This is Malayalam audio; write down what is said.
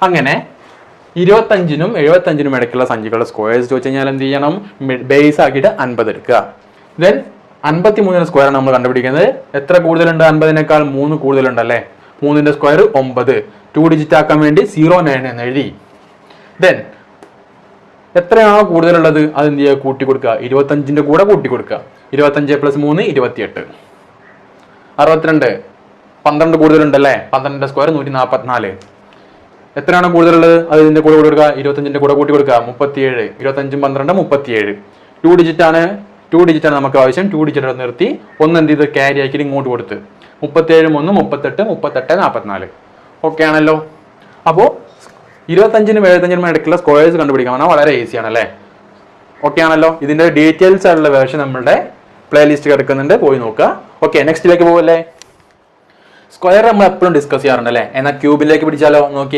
അങ്ങനെ 25നും 75നും ഇടയ്ക്കുള്ള സംഖ്യകളുടെ സ്ക്വയേഴ്സ് ചോദിച്ചു കഴിഞ്ഞാൽ എന്ത് ചെയ്യണം? ബേസ് ആക്കിയിട്ട് 50 എടുക്കുക. ദെൻ 53ന്റെ സ്ക്വയർ ആണ് നമ്മൾ കണ്ടുപിടിക്കുന്നത്. എത്ര കൂടുതലുണ്ട്? 50നേക്കാൾ 3 കൂടുതലുണ്ട് അല്ലേ? 3ന്റെ സ്ക്വയർ 9. 2 ഡിജിറ്റ് ആക്കാൻ വേണ്ടി 09 എന്ന് എഴുതി. ദെൻ എത്രയാണോ കൂടുതലുള്ളത് അത് എന്ത് ചെയ്യുക? കൂട്ടി കൊടുക്കുക. 25ന്റെ കൂടെ കൂട്ടി കൊടുക്കുക. 25 + 3 28. 62. 12 കൂടുതലുണ്ടല്ലേ? 12ന്റെ സ്ക്വയർ 144. എത്രയാണ് കൂടുതലുള്ളത് അത് ഇതിന്റെ കൂടെ കൂടി കൊടുക്കുക. 25ന്റെ കൂടെ കൂട്ടി കൊടുക്കുക. 37. 25 12 37. 2 ഡിജിറ്റ് ആണ് നമുക്ക് ആവശ്യം. 2 ഡിജിറ്റ് നിർത്തി 1 എന്ത് ചെയ്ത് ക്യാരി ആക്കി ഇങ്ങോട്ട് കൊടുത്ത് 37 1 38 38 44. ഓക്കെ ആണല്ലോ. അപ്പോൾ 25നും 75നും ഇടയ്ക്കുള്ള സ്ക്വയേഴ്സ് കണ്ടുപിടിക്കാൻ പറഞ്ഞാൽ വളരെ ഈസി ആണല്ലേ? ഓക്കെ ആണല്ലോ. ഇതിന്റെ ഡീറ്റെയിൽസ് ആയിട്ടുള്ള വേർഷൻ നമ്മളുടെ പ്ലേലിസ്റ്റ് കിടക്കുന്നുണ്ട്, പോയി നോക്കുക. ഓക്കെ, നെക്സ്റ്റിലേക്ക് പോകല്ലേ. സ്ക്വയർ നമ്മൾ എപ്പോഴും ഡിസ്കസ് ചെയ്യാറുണ്ട് അല്ലേ? എന്നാൽ ക്യൂബിലേക്ക് പിടിച്ചാലോ? നോക്കി